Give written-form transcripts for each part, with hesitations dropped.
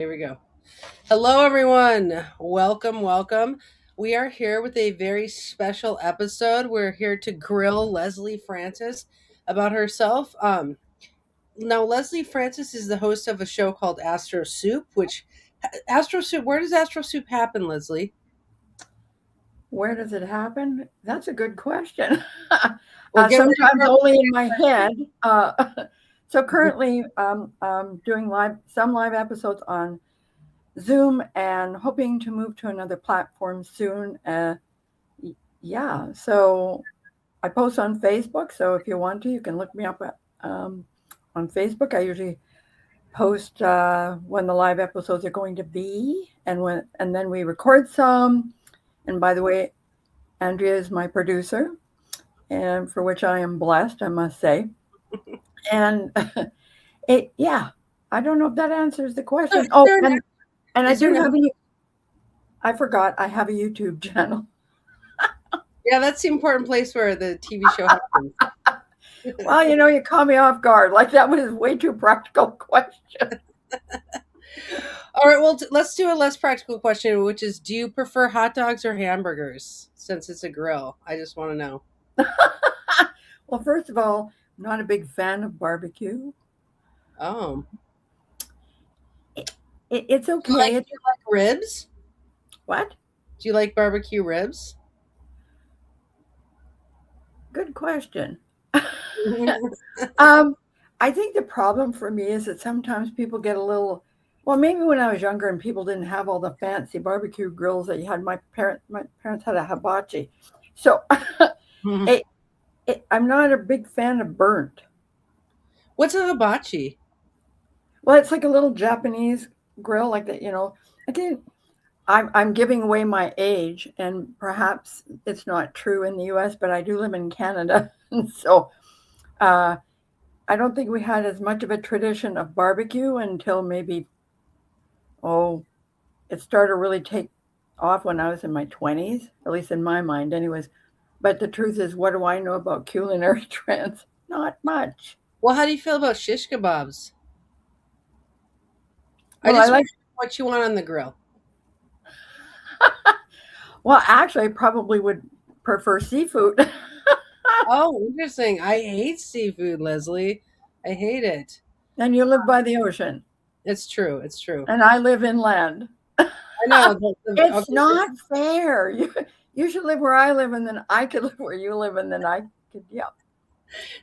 Here we go. Hello, everyone. Welcome, welcome. We are here with a very special episode. We're here to grill Lesley Francis about herself. Now, Lesley Francis is the host of a show called AstroSoup, which AstroSoup. Where does AstroSoup happen, Lesley? Where does it happen? That's a good question. Well, get ready Sometimes for only in my head. So currently, doing some live episodes on Zoom and hoping to move to another platform soon. Yeah, so I post on Facebook. So if you want to, you can look me up on Facebook. I usually post when the live episodes are going to be, and then we record some. And by the way, Andrea is my producer, and for which I am blessed, I must say. And yeah, I don't know if that answers the question. is Oh, there an, and I is there do an have I forgot, I have a YouTube channel. Yeah, that's the important place where the TV show happens. Well, you caught me off guard. Like that was way too practical question. All right, well, let's do a less practical question, which is do you prefer hot dogs or hamburgers since it's a grill? I just want to know. Well, first of all, I'm not a big fan of barbecue. Oh, It's do you like okay. do you like ribs? What? Do you like barbecue ribs? Good question. um, I think the problem for me is that sometimes people get a little. Well, maybe when I was younger and people didn't have all the fancy barbecue grills that you had. My parents had a hibachi, so it, I'm not a big fan of burnt. What's a hibachi? Well, it's like a little Japanese grill, like that. I think I'm giving away my age, and perhaps it's not true in the U.S., but I do live in Canada, and so uh, I don't think we had as much of a tradition of barbecue until maybe, oh, it started to really take off when I was in my 20s, at least in my mind, anyways. But the truth is, what do I know about culinary trends? Not much. Well, how do you feel about shish kebabs? I Well, I just like, want what you want on the grill. well, actually, I probably would prefer seafood. Oh, interesting. I hate seafood, Lesley. I hate it. And you live by the ocean, It's true. It's true. and I live inland. I know. It's Okay, not fair. You should live where I live, and then I could live where you live, and then I could, yeah.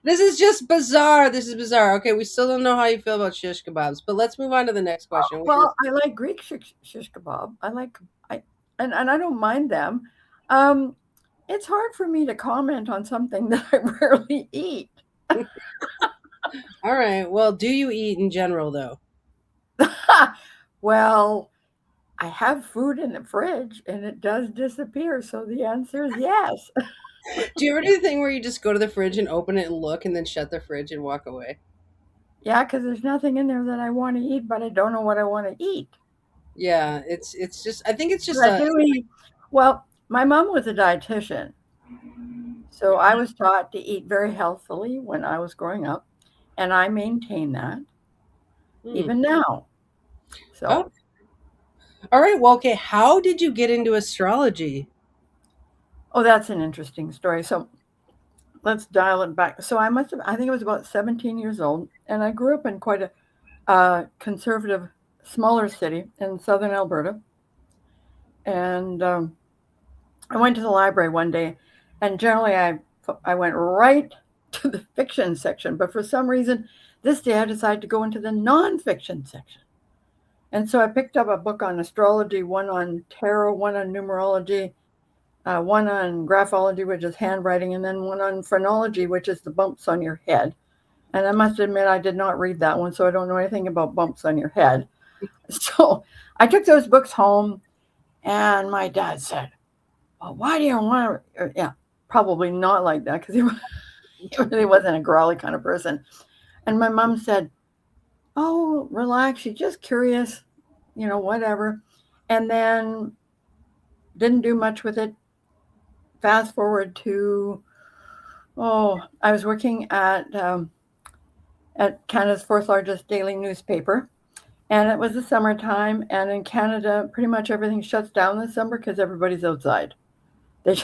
this is just bizarre. This is bizarre. Okay, we still don't know how you feel about shish kebabs, but let's move on to the next question, which is Well, I like Greek shish kebab. And I don't mind them. Um, it's hard for me to comment on something that I rarely eat. all right. Well, do you eat in general, though? Well, I have food in the fridge and it does disappear. So the answer is yes. Do you ever do the thing where you just go to the fridge and open it and look and then shut the fridge and walk away? Yeah, because there's nothing in there that I want to eat, but I don't know what I want to eat. Yeah, it's just I think it's But just I a do eat. Well, my mom was a dietitian. So I was taught to eat very healthily when I was growing up. And I maintain that hmm. even now. Oh, So, all right. Well, okay. How did you get into astrology? oh, that's an interesting story. So let's dial it back. So I think I was about 17 years old, and I grew up in quite a conservative, smaller city in southern Alberta. And I went to the library one day, and generally I went right to the fiction section, but for some reason, this day I decided to go into the nonfiction section. And so I picked up a book on astrology, one on tarot, one on numerology, one on graphology, which is handwriting, and then one on phrenology, which is the bumps on your head. And I must admit, I did not read that one, so I don't know anything about bumps on your head. So I took those books home, and my dad said, "Well, why do you want to?" Yeah, probably not like that because he really wasn't a growly kind of person. And my mom said, "Oh, relax. She's just curious, whatever." And then didn't do much with it. Fast forward to, oh, I was working at Canada's fourth largest daily newspaper, And it was the summertime, and in Canada, pretty much everything shuts down this summer because everybody's outside. They,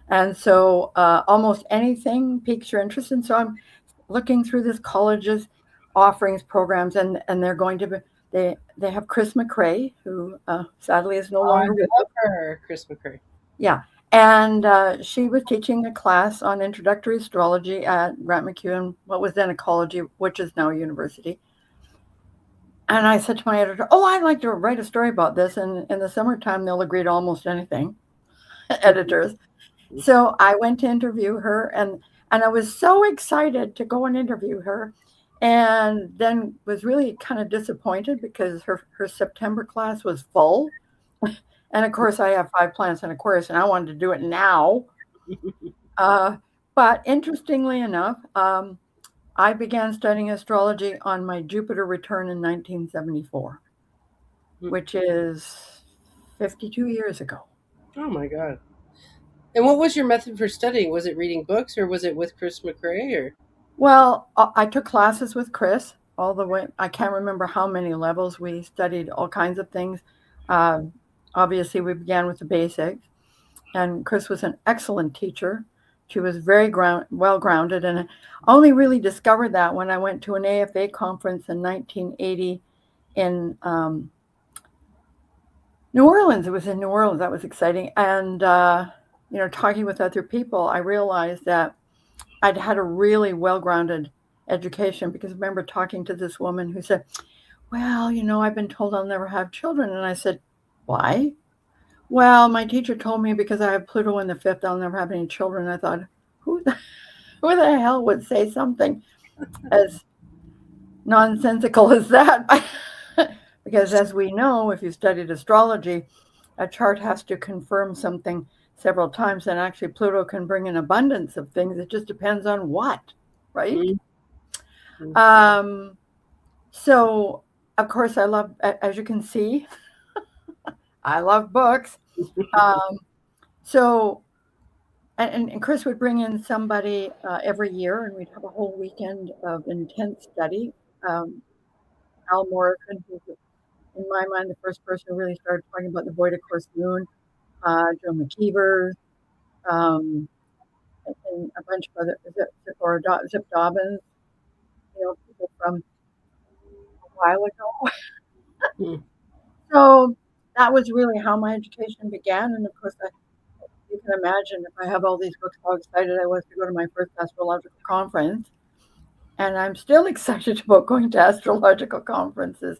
and so almost anything piques your interest. And so I'm looking through this college's offerings programs, and they're going to be, they have Chris McCrae, who sadly is no Oh, I longer with us. love her, Chris McCurry. Yeah. And she was teaching a class on introductory astrology at Grant MacEwan, what was then a college, which is now a university. And I said to my editor, "Oh, I'd like to write a story about this." And in the summertime, they'll agree to almost anything, editors. So I went to interview her, and I was so excited to go and interview her, and then was really kind of disappointed because her September class was full. And of course, I have 5 planets in Aquarius, and I wanted to do it now. Uh, but interestingly enough, I began studying astrology on my Jupiter return in 1974, which is 52 years ago. Oh my god. And what was your method for studying? Was it reading books or was it with Chris McCrae or Well, I took classes with Chris all the way. I can't remember how many levels. We studied all kinds of things. Um, Obviously, we began with the basics, and Chris was an excellent teacher. She was very well grounded, and I only really discovered that when I went to an AFA conference in 1980 in New Orleans. It was in New Orleans. That was exciting. And, talking with other people, I realized that I'd had a really well grounded education because I remember talking to this woman who said, "Well, I've been told I'll never have children." And I said, "Why?" "Well, my teacher told me because I have Pluto in the fifth, I'll never have any children." I thought, who the hell would say something as nonsensical as that? Because as we know, if you studied astrology, a chart has to confirm something several times, and actually Pluto can bring an abundance of things. It just depends on what, right? mm-hmm. Um, so, of course, I love, as you can see, I love books. Um, so, and Chris would bring in somebody every year, and we'd have a whole weekend of intense study. Um, Al Morrison, who's, in my mind, the first person who really started talking about the void of course moon, Joe McKeever, um, and a bunch of other, Zip Dobbins, people from a while ago. So that was really how my education began. And of course, you can imagine if I have all these books, how excited I was to go to my first astrological conference. And I'm still excited about going to astrological conferences.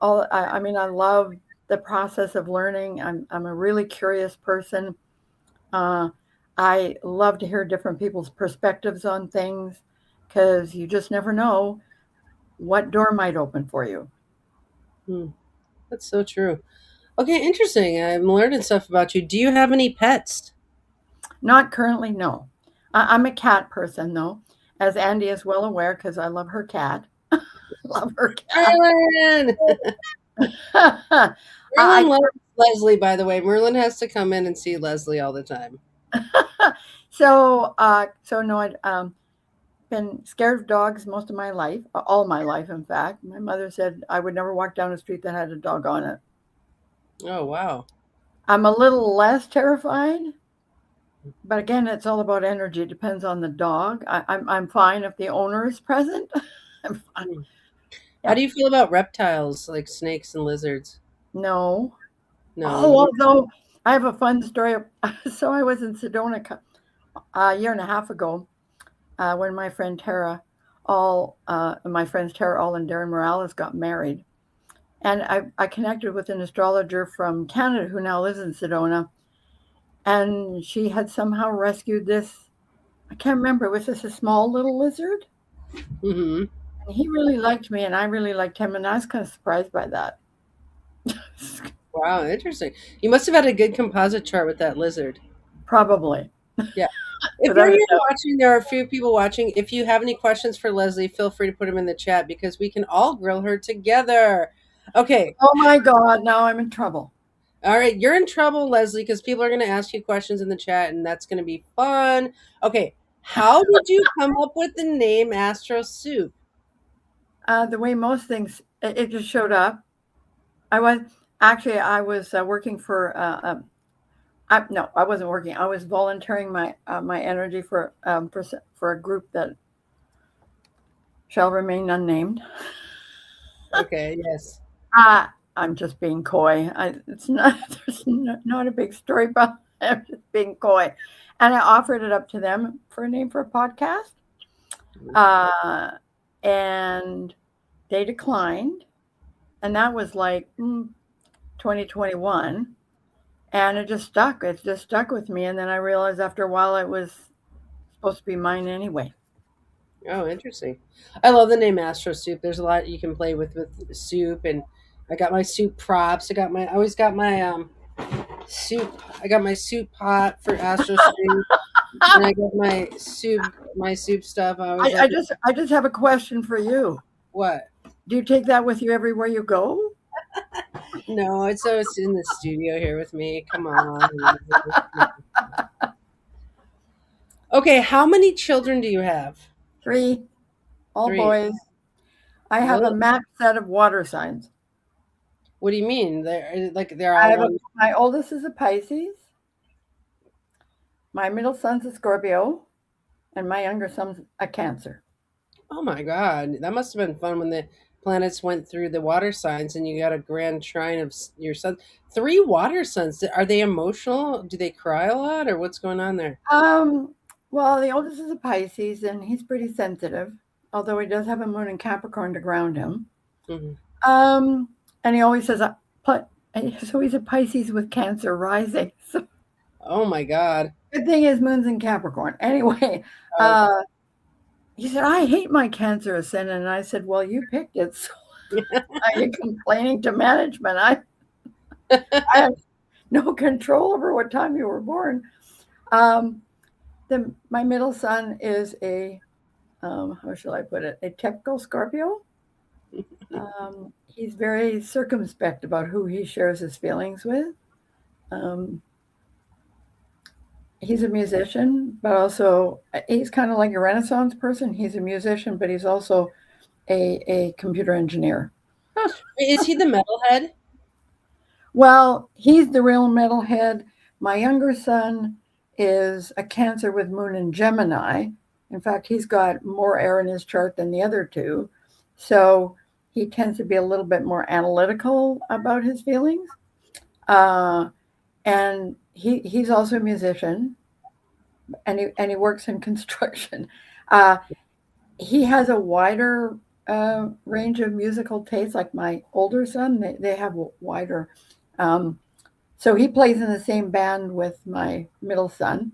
I mean, I love the process of learning. I'm a really curious person. Uh, I love to hear different people's perspectives on things because you just never know what door might open for you. That's so true. Okay, interesting. I'm learning stuff about you. Do you have any pets? Not currently, no. I'm a cat person, though, as Andy is well aware, because I love her cat. Love her cat. Merlin! I Merlin loves Leslie, by the way. Merlin has to come in and see Leslie all the time. so no, I'd been scared of dogs most of my life, all my life, in fact. My mother said I would never walk down a street that had a dog on it. Oh, wow. I'm a little less terrified, but again, it's all about energy. It depends on the dog. I'm fine if the owner is present. I'm fine. Hmm. How Yeah. do you feel about reptiles like snakes and lizards? No. No, Oh, no. although I have a fun story. So I was in Sedona a year and a half ago when my friend Tara, my friends Tara All and Darren Morales got married. And I connected with an astrologer from Canada who now lives in Sedona. And she had somehow rescued this. I can't remember. Was this a small little lizard? Hmm. And he really liked me, and I really liked him. And I was kind of surprised by that. Wow, interesting. You must have had a good composite chart with that lizard. Probably, Yeah. If you're without a here doubt. watching, there are a few people watching. If you have any questions for Leslie, feel free to put them in the chat because we can all grill her together. Okay. Oh my God, now I'm in trouble. All right. You're in trouble, Leslie, because people are going to ask you questions in the chat, and that's going to be fun. Okay. How did you come up with the name AstroSoup? The way most things It just showed up. I was I was working for. No, I wasn't working. I was volunteering my energy for a group that shall remain unnamed. Okay, yes. I'm just being coy. It's not there's not a big story, but I'm just being coy. And I offered it up to them for a name for a podcast, uh, and they declined. And that was like 2021, and it just stuck. It just stuck with me. And then I realized after a while it was supposed to be mine anyway. Oh, interesting. I love the name AstroSoup. There's a lot you can play with soup, and I got my soup props. I always got my soup. I got my soup pot for AstroSoup, and I got my soup stuff. I always like I just have a question for you. what? Do you take that with you everywhere you go? No, it's in the studio here with me. Come on. Okay, how many children do you have? Three, all Three. boys. I have a Really? matched set of water signs. What do you mean? They're I all have one. my oldest is a Pisces, my middle son's a Scorpio, and my younger son's a Cancer. Oh my God, that must have been fun when the planets went through the water signs and you got a grand trine of your son. Three water signs. Are they emotional? Do they cry a lot, or what's going on there? Um, well, the oldest is a Pisces, and he's pretty sensitive, although he does have a moon in Capricorn to ground him. Hmm. Um, and he always says, so he's a Pisces with Cancer rising. So Oh my God. good thing his moon's in Capricorn. Anyway, Okay. uh, he said, I hate my Cancer ascendant. And I said, well, you picked it. So are you complaining to management? I have no control over what time you were born. Um, my middle son is how shall I put it, a typical Scorpio. He's very circumspect about who he shares his feelings with. Um, he's a musician, but also he's kind of like a Renaissance person. He's a musician, but he's also a computer engineer. Is he the metalhead? Well, he's the real metalhead. My younger son is a Cancer with Moon in Gemini. In fact, he's got more air in his chart than the other two. So he tends to be a little bit more analytical about his feelings. Uh, and he's also a musician, and he works in construction. Uh, he has a wider range of musical tastes, like my older son. They have a wider. Um, so he plays in the same band with my middle son,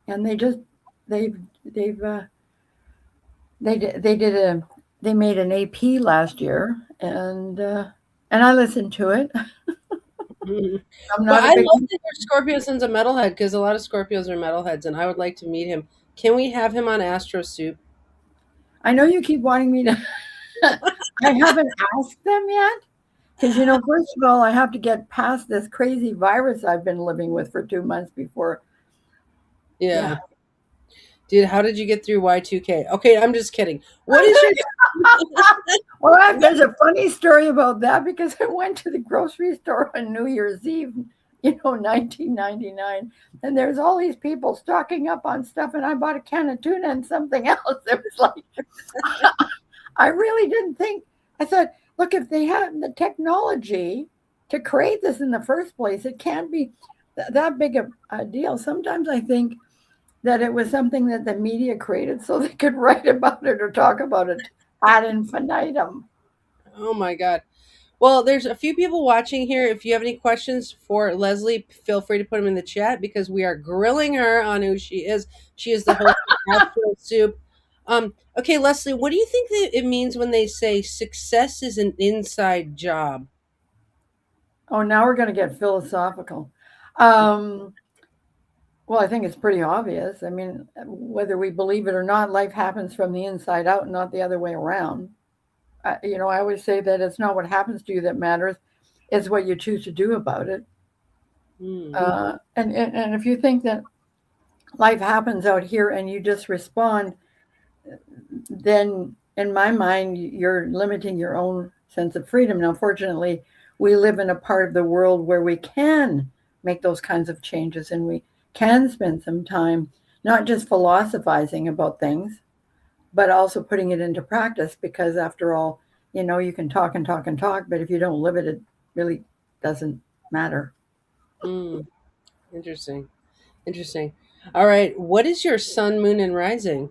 and they've they've they did a they made an AP last year, and I listened to it. Mhm. I'm But not a I big. love that your Scorpio son's a metalhead because a lot of Scorpios are metalheads, and I would like to meet him. Can we have him on Astro Soup? I know you keep wanting me to. I haven't asked them yet because first of all, I have to get past this crazy virus I've been living with for 2 months before. Yeah. Yeah. Dude, how did you get through Y2K? Okay, I'm just kidding. What is your Well, there's a funny story about that because I went to the grocery store on New Year's Eve, 1999, and there's all these people stocking up on stuff, and I bought a can of tuna and something else. It was like, I really didn't think. I thought, look, if they had the technology to create this in the first place, it can't be that big a deal. Sometimes I think that it was something that the media created so they could write about it or talk about it ad infinitum. Oh my God. Well, there's a few people watching here. If you have any questions for Lesley, feel free to put them in the chat because we are grilling her on who she is. She is the host of Astro Soup. Okay, Lesley, what do you think that it means when they say success is an inside job? Oh, now we're going to get philosophical. Um, well, I think it's pretty obvious. I mean, whether we believe it or not, life happens from the inside out, not the other way around. I always say that it's not what happens to you that matters; it's what you choose to do about it. Hmm. And if you think that life happens out here and you just respond, then in my mind, you're limiting your own sense of freedom. Now, fortunately, we live in a part of the world where we can make those kinds of changes and we can spend some time not just philosophizing about things, but also putting it into practice because, after all, you can talk and talk and talk, but if you don't live it, it really doesn't matter. Hmm. Interesting. Interesting. All right. What is your sun, moon, and rising?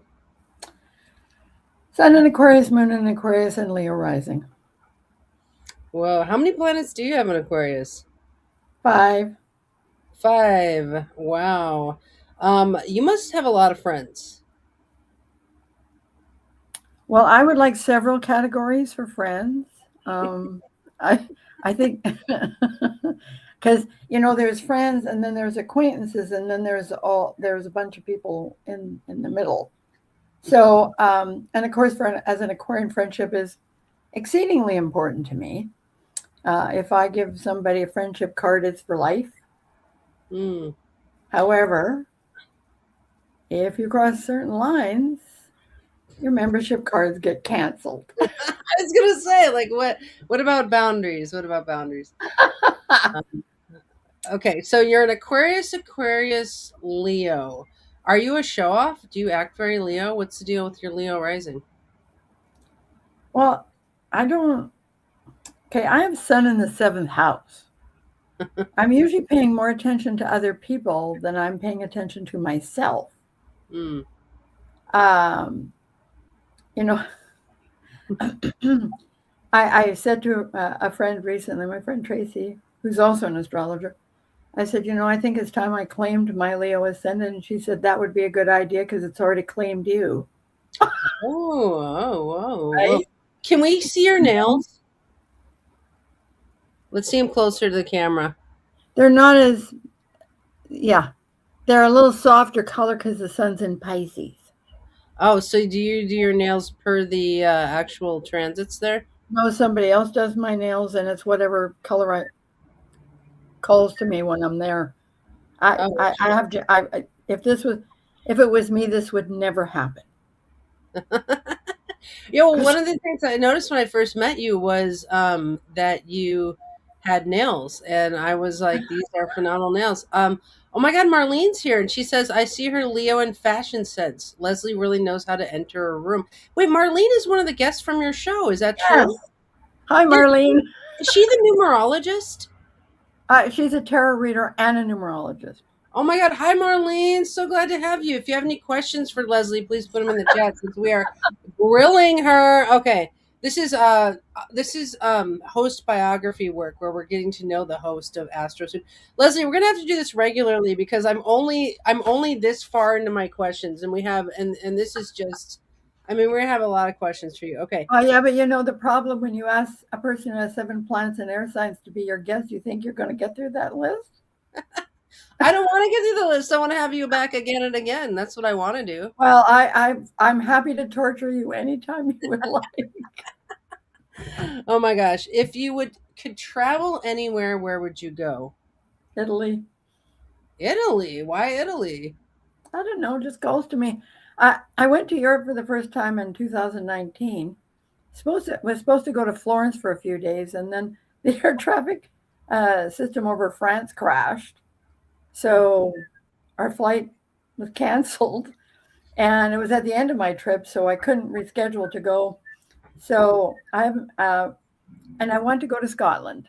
Sun in Aquarius, Moon in Aquarius, and Leo rising. Well, how many planets do you have in Aquarius? 5. Five. Wow. You must have a lot of friends. Well, I would like several categories for friends. I I think because there's friends and then there's acquaintances and then there's a bunch of people in the middle. So and of course as an Aquarian, friendship is exceedingly important to me. If I give somebody a friendship card, it's for life. Hmm. However, if you cross certain lines, your membership cards get canceled. I was gonna say, like, what? What about boundaries? What about boundaries? Um, okay, so you're an Aquarius, Aquarius, Leo. Are you a show off? Do you act very Leo? What's the deal with your Leo rising? Well, I don't. Okay, I have Sun in the seventh house. I'm usually paying more attention to other people than I'm paying attention to myself. Hmm. Um, you know, I said to a friend recently, my friend Tracy, who's also an astrologer, I said, I think it's time I claimed my Leo ascendant. And she said, that would be a good idea because it's already claimed you. Oh, oh, whoa, whoa. Right? Can we see your nails? Let's see them closer to the camera. They're not as, yeah, they're a little softer color because the sun's in Pisces. Oh, so do you do your nails per the actual transits there? No, somebody else does my nails, and it's whatever color I calls to me when I'm there. I Oh, have to. If it was me, this would never happen. yeah, well, one of the things I noticed when I first met you was that you had nails, and I was like, "These are phenomenal nails." Oh my God, Marlene's here, and she says, "I see her Leo in fashion sense. Lesley really knows how to enter a room." Wait, Marlene is one of the guests from your show. Is that Yes. true? Hi, Is, Marlene. is she the numerologist? She's a tarot reader and a numerologist. Oh my God. Hi, Marlene. So glad to have you. If you have any questions for Lesley, please put them in the chat since we are grilling her. Okay. This is host biography work where we're getting to know the host of AstroSoup. Lesley, we're gonna have to do this regularly because I'm only this far into my questions and we have and this is just I mean we're gonna have a lot of questions for you. Okay. Oh, yeah, but the problem when you ask a person who has 7 planets and air signs to be your guest, you think you're going to get through that list? I don't want to get through the list. I want to have you back again and again. That's what I want to do. Well, I'm happy to torture you anytime you would like. Oh my gosh. If you could travel anywhere, where would you go? Italy. Italy. Why Italy? I don't know, just calls to me. I went to Europe for the first time in 2019. Was supposed to go to Florence for a few days, and then the air traffic system over France crashed, so our flight was canceled, and it was at the end of my trip, so I couldn't reschedule to go. So and I want to go to Scotland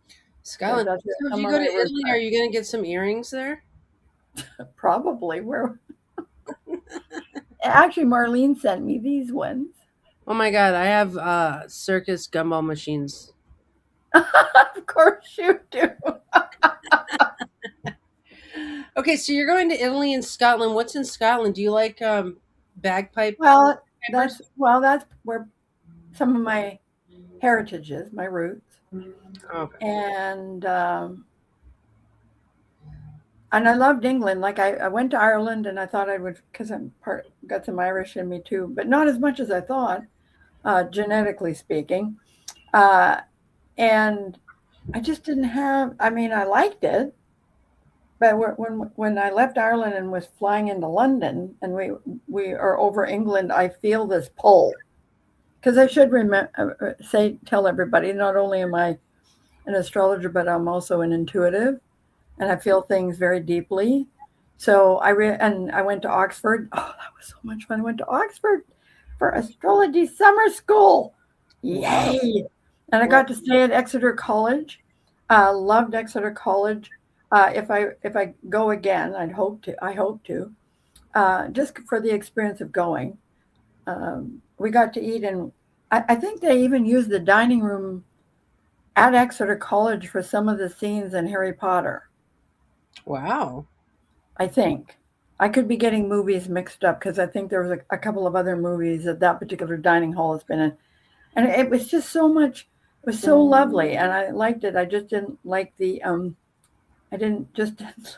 because Scotland. that's where So if some you of go to my roots Italy, are you going to get some earrings there? are. Probably where actually Marlene sent me these ones. Oh my God. I have circus gumball machines. Of course you do. Okay. So you're going to Italy and Scotland. What's in Scotland? Do you like bagpipe pipers? That's where some of my heritage is, my roots, Okay. and and I loved England. Like I went to Ireland, and I thought I would because got some Irish in me too, but not as much as I thought, genetically speaking. Uh, and I just didn't have. I mean, I liked it, but when I left Ireland and was flying into London, and we are over England, I feel this pull. because I should tell everybody, not only am I an astrologer, but I'm also an intuitive, and I feel things very deeply. So and I went to Oxford. Oh, that was so much fun. I went to Oxford for astrology summer school. Wow. Yay! And I Well, got to stay at Exeter College. Loved Exeter College. If I go again, I'd hope to. I hope to. Just for the experience of going. We got to eat, and I think they even used the dining room at Exeter College for some of the scenes in Harry Potter. wow. I think. I could be getting movies mixed up because I think there was a couple of other movies that that particular dining hall has been in. And it was just so much, it was so lovely and I liked it. I just didn't like I didn't just didn't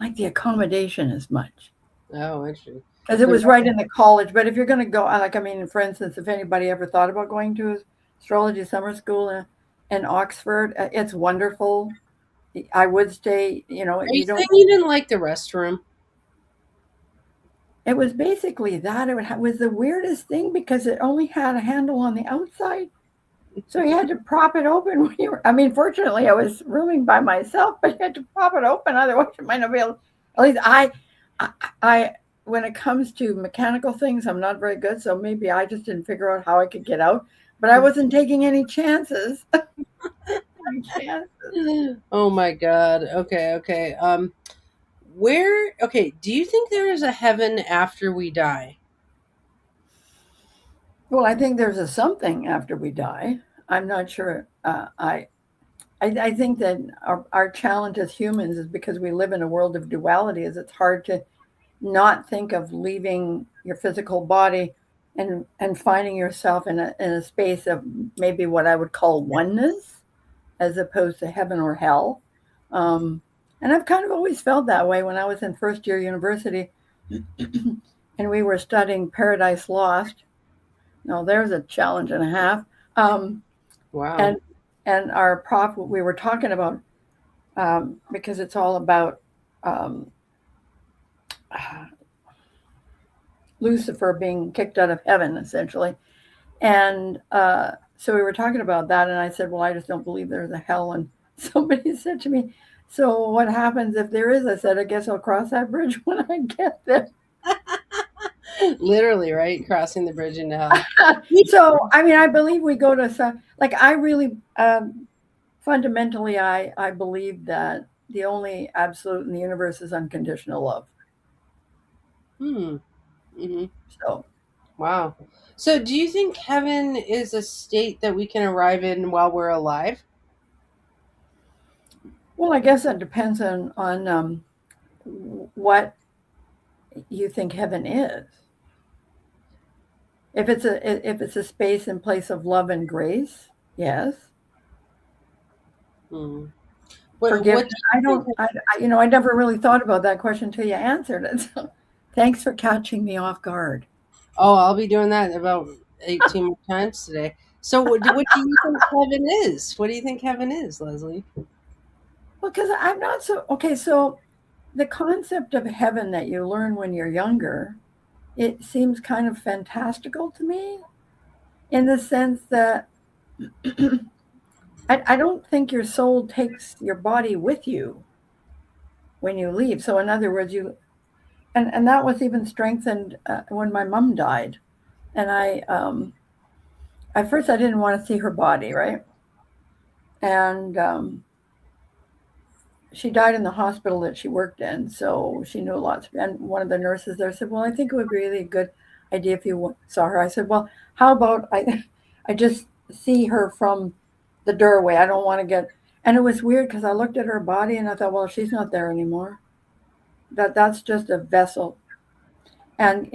like the accommodation as much Oh, interesting. because it So, was right in the college. But if you're going to go, like, I mean, for instance, if anybody ever thought about going to astrology summer school in Oxford, it's wonderful. I would stay, are you you saying don't. you didn't like the restroom? It was basically that. It was the weirdest thing because it only had a handle on the outside. So you had to prop it open when you were. I mean, fortunately, I was rooming by myself, but you had to prop it open. Otherwise, you might not be able. At least I, I, when it comes to mechanical things, I'm not very good. So maybe I just didn't figure out how I could get out. But I wasn't taking any chances. Any chances. Oh my God. Okay, okay. Where, okay, do you think there is a heaven after we die? Well, I think there's a something after we die. I'm not sure. I think that our challenge as humans is because we live in a world of duality, is it's hard to not think of leaving your physical body and finding yourself in a space of maybe what I would call oneness as opposed to heaven or hell. Um, and I've kind of always felt that way when I was in first year university and we were studying Paradise Lost. No, there's a challenge and a half. Um, Wow. and and our prof, we were talking about because it's all about um, Lucifer being kicked out of heaven, essentially. And so we were talking about that, and I said, "Well, I just don't believe there's a hell." And somebody said to me, "So what happens if there is?" I said, "I guess I'll cross that bridge when I get there." Literally, right? Crossing the bridge into hell. Yeah. So, I mean, I believe we go to some, like, I really, fundamentally, I believe that the only absolute in the universe is unconditional love. Hmm. Hmm. So, Wow. So, do you think heaven is a state that we can arrive in while we're alive? well, I guess that depends on what you think heaven is. If it's a space and place of love and grace, yes. Hmm. Forgiveness. What do I you don't. think? I never really thought about that question until you answered it. So, thanks for catching me off guard. Oh, I'll be doing that about 18 more times today. So, what do you think heaven is? What do you think heaven is, Leslie? Well, because I'm not so okay. So, the concept of heaven that you learn when you're younger, it seems kind of fantastical to me, in the sense that I don't think your soul takes your body with you when you leave. So, in other words, and that was even strengthened when my mom died. And at first I didn't want to see her body, right? And she died in the hospital that she worked in, so she knew lots. And one of the nurses there said, "Well, I think it would be really a good idea if you saw her." I said, "Well, how about I just see her from the doorway. I don't want to get." And it was weird because I looked at her body and I thought, "Well, she's not there anymore. That's just a vessel." And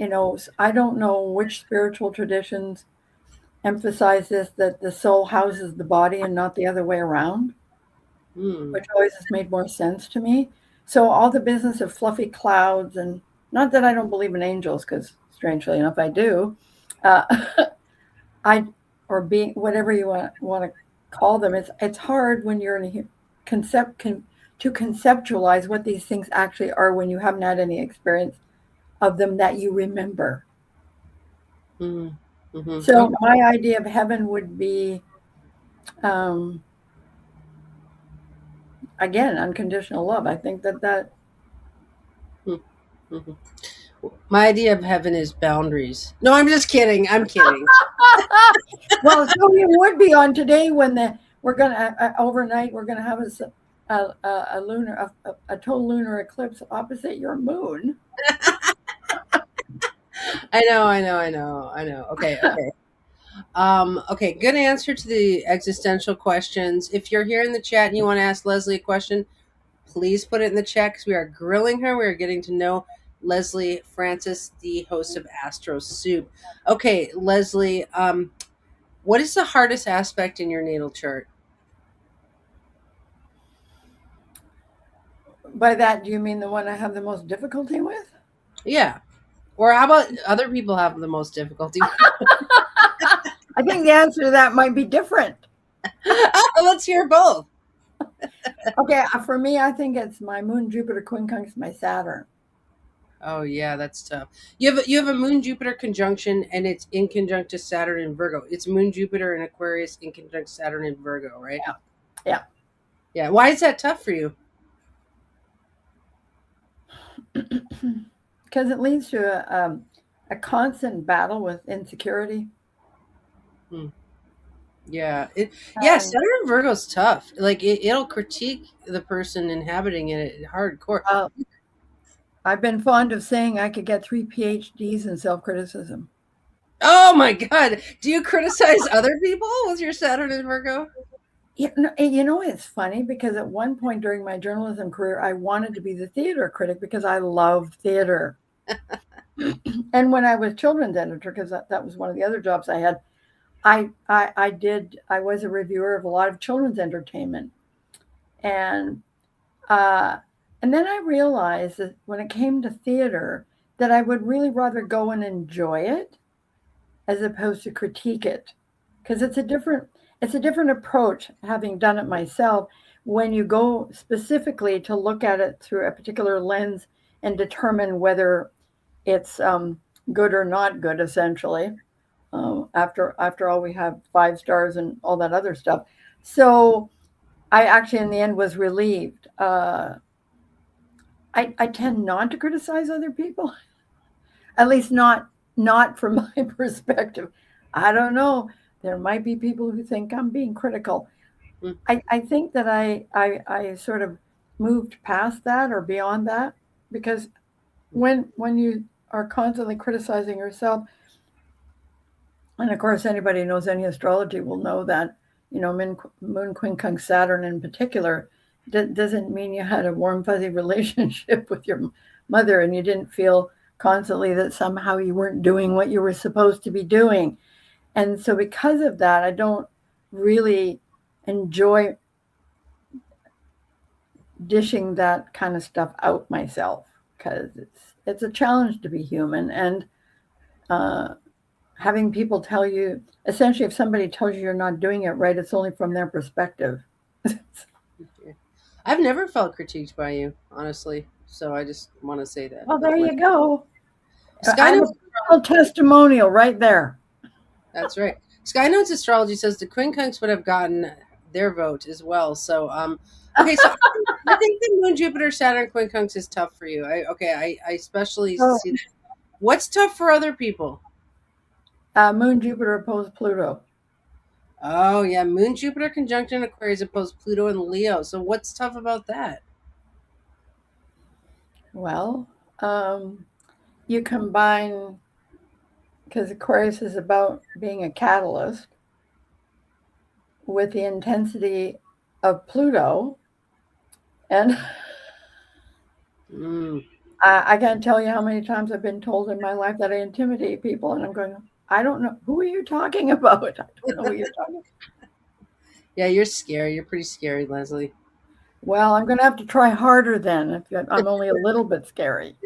I don't know which spiritual traditions emphasize this, that the soul houses the body and not the other way around, Hmm. which always has made more sense to me. So all the business of fluffy clouds, and not that I don't believe in angels, because strangely enough I do, uh, I or being whatever you want to call them. It's hard when you're in a concept to conceptualize what these things actually are when you haven't had any experience of them that you remember. Hmm. Okay. So my idea of heaven would be, um, again, unconditional love. I think that Mhm. My idea of heaven is boundaries. No, I'm just kidding. I'm kidding. well, so it would be on today when we're gonna overnight we're gonna have a lunar a total lunar eclipse opposite your moon. I know, I know, I know, I know. Okay, okay. Okay, good answer to the existential questions. If you're here in the chat and you want to ask Lesley a question, please put it in the chat because we are grilling her. We are getting to know Lesley Francis, the host of Astro Soup. Okay, Lesley, what is the hardest aspect in your natal chart? By that, do you mean the one I have the most difficulty with? Yeah. Or how about other people have the most difficulty with? I think the answer to that might be different. Let's hear both. Okay, for me, I think it's my moon, Jupiter, quincunx, my Saturn. Oh yeah, that's tough. You have a Moon Jupiter conjunction, and it's in conjunct to Saturn in Virgo. It's Moon Jupiter in Aquarius in conjunct Saturn in Virgo, right? Yeah, yeah. Yeah. Why is that tough for you? Because it leads to a constant battle with insecurity. Hmm. Yeah. Yeah. And Saturn in Virgo's tough. Like it'll critique the person inhabiting it hardcore. uh, I've been fond of saying I could get 3 PhDs in self criticism. Oh my God. Do you criticize other people with your Saturn in Virgo? It's funny because at one point during my journalism career, I wanted to be the theater critic because I loved theater. And when I was children's editor, because that was one of the other jobs I had, I was a reviewer of a lot of children's entertainment, and uh, and then I realized that when it came to theater, that I would really rather go and enjoy it as opposed to critique it, because it's a different approach, having done it myself, when you go specifically to look at it through a particular lens and determine whether it's good or not good, essentially. After all, we have 5 stars and all that other stuff. So I actually, in the end, was relieved. I tend not to criticize other people, at least not from my perspective. I don't know. There might be people who think I'm being critical. Hmm. I think that I sort of moved past that or beyond that, because when you are constantly criticizing yourself, and of course anybody who knows any astrology will know that, moon quincunx Saturn in particular doesn't mean you had a warm fuzzy relationship with your mother and you didn't feel constantly that somehow you weren't doing what you were supposed to be doing. And so because of that, I don't really enjoy dishing that kind of stuff out myself, because it's a challenge to be human. And uh, having people tell you, essentially, if somebody tells you you're not doing it right, it's only from their perspective. Yeah. I've never felt critiqued by you, honestly. So I just want to say that. Well, But there you go. Sky I'm a Notes, personal testimonial right there. that's right. Sky Notes Astrology says the quincunx would have gotten their vote as well. So okay, so I think the Moon Jupiter Saturn quincunx is tough for you. I especially So, see that. What's tough for other people? Moon Jupiter opposed Pluto. Oh yeah, Moon Jupiter conjunction Aquarius opposed Pluto and Leo. So what's tough about that? Well, you combine, because Aquarius is about being a catalyst, with the intensity of Pluto. And Mm. I can't tell you how many times I've been told in my life that I intimidate people. And I'm going, I don't know. Who are you talking about? I don't know who you're talking about. Yeah, you're scary. You're pretty scary, Lesley. Well, I'm going to have to try harder then if I'm only a little bit scary.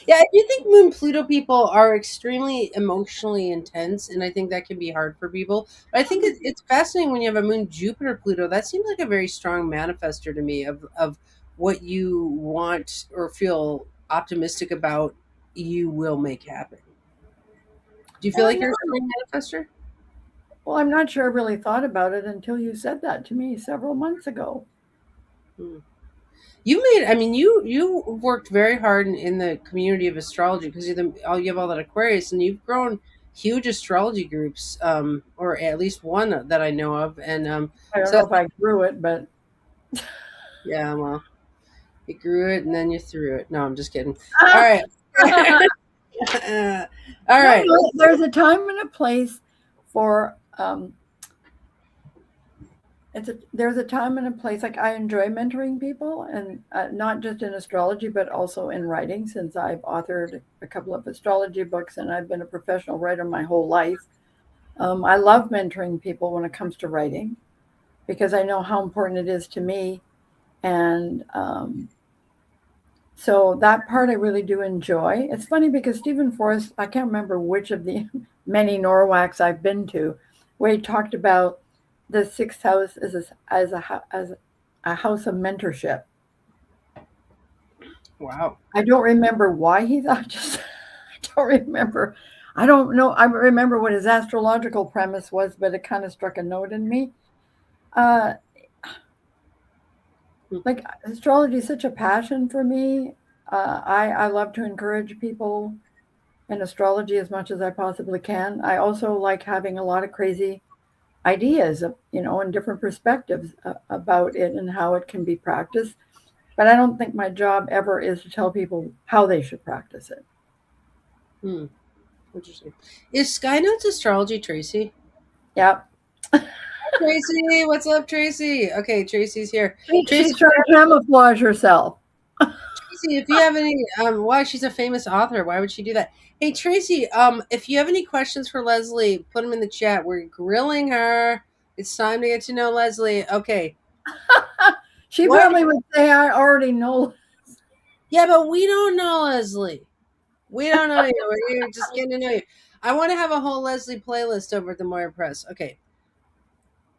Yeah, I do think Moon Pluto people are extremely emotionally intense, and I think that can be hard for people. But I think it's fascinating when you have a Moon Jupiter Pluto. That seems like a very strong manifester to me of what you want or feel optimistic about. You will make happen. Do you feel like No. you're a strong manifester? Well, I'm not sure I really thought about it until you said that to me several months ago. Hmm. You worked very hard in the community of astrology because you have all that Aquarius, and you've grown huge astrology groups, or at least one that I know of. And I don't so know if I grew it, but yeah, well, you grew it and then you threw it. No, I'm just kidding. All right. All no, right. no, there's a time and a place for there's a time and a place. Like I enjoy mentoring people, and not just in astrology, but also in writing. Since I've authored a couple of astrology books, and I've been a professional writer my whole life, I love mentoring people when it comes to writing because I know how important it is to me, and so that part I really do enjoy. It's funny because Stephen Forrest, I can't remember which of the many Norwacs I've been to, where he talked about the sixth house as a house of mentorship. Wow. I don't remember why he thought. Just I don't remember. I don't know. I remember what his astrological premise was, but it kind of struck a note in me. Uh, like astrology is such a passion for me. I love to encourage people in astrology as much as I possibly can. I also like having a lot of crazy ideas, and different perspectives about it and how it can be practiced. But I don't think my job ever is to tell people how they should practice it. Hmm. Interesting. Is Sky Notes astrology Tracy? Yeah. Tracy, what's up, Tracy? Okay, Tracy's here. Tracy, She's trying to camouflage herself. Tracy, if you have any, why she's a famous author, why would she do that? Hey, Tracy, if you have any questions for Lesley, put them in the chat. We're grilling her. It's time to get to know Lesley. Okay, She what? probably would say, I already know. Yeah, but we don't know Lesley. We don't know you. We're just getting to know you. I want to have a whole Lesley playlist over at the Moyer Press. Okay,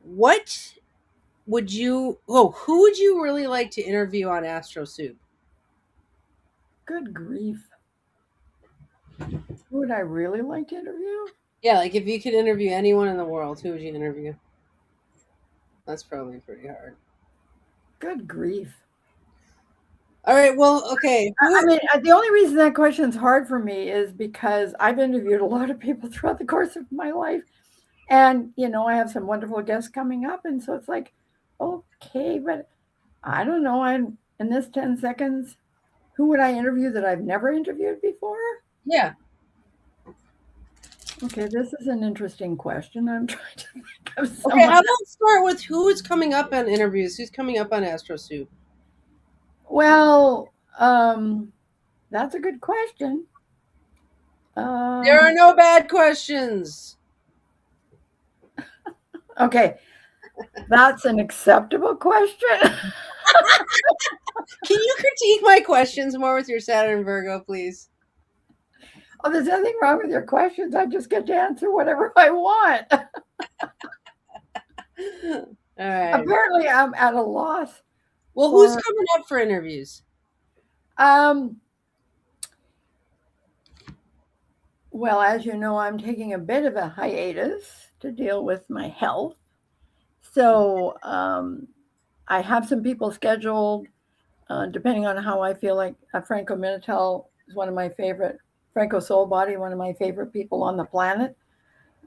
what would you? Oh, who would you really like to interview on AstroSoup? Good grief. Who would I really like to interview? Yeah, like if you could interview anyone in the world, who would you interview? That's probably pretty hard. Good grief. All right. Well, okay. I mean, the only reason that question is hard for me is because I've interviewed a lot of people throughout the course of my life. And, I have some wonderful guests coming up. And so it's like, okay, but I don't know. In this 10 seconds, who would I interview that I've never interviewed before? Yeah. Okay, this is an interesting question. I'm trying to think of Okay. someone. How about start with who's coming up on interviews? Who's coming up on AstroSoup? Well, that's a good question. There are Um, no bad questions. okay, that's an acceptable question. Can you critique my questions more with your Saturn Virgo, please? Oh, there's nothing wrong with your questions. I just get to answer whatever I want. All right. Apparently, I'm at a loss Well, who's for. coming up for interviews? Um, well, as you know, I'm taking a bit of a hiatus to deal with my health. So I have some people scheduled, depending on how I feel. Like Franco Minitel is one of my favorite. Franco Soul Body, one of my favorite people on the planet.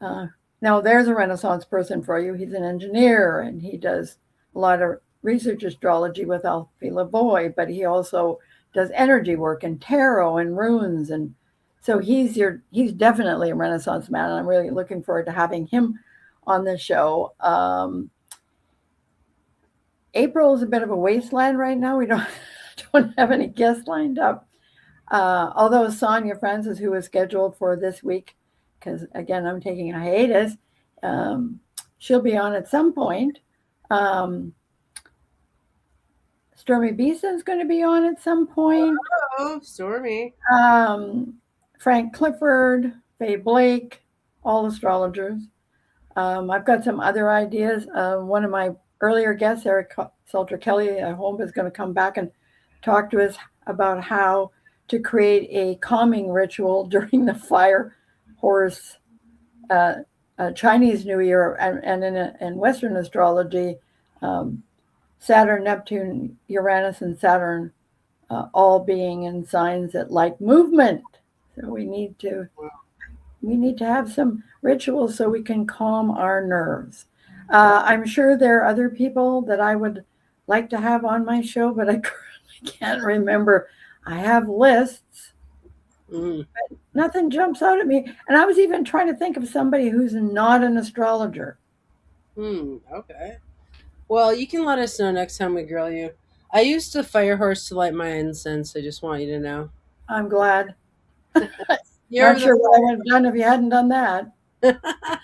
Uh, Now, there's a Renaissance person for you. He's an engineer and he does a lot of research astrology with Alfie Lavoie, but he also does energy work and tarot and runes. And so he's definitely a Renaissance man. And I'm really looking forward to having him on the show. April is a bit of a wasteland right now. We don't have any guests lined up. Although Sonia Francis, who is scheduled for this week, because again, I'm taking a hiatus, she'll be on at some point. Stormy Beeson's going to be on at some point. Oh, Stormy. Frank Clifford, Faye Blake, all astrologers. I've got some other ideas. One of my earlier guests, Eric Salter Kelly, I hope is going to come back and talk to us about how to create a calming ritual during the fire horse uh, Chinese New Year, and in Western astrology, um, Saturn, Neptune, Uranus, and Saturn all being in signs that like movement. So we need to have some rituals so we can calm our nerves. I'm sure there are other people that I would like to have on my show, but I currently can't remember. I have lists. Mm. Nothing jumps out at me. And I was even trying to think of somebody who's not an astrologer. Okay. Well, you can let us know next time we grill you. I used a fire horse to light my incense. I just want you to know. I'm glad. You're Not the sure what I would have done if you hadn't done that.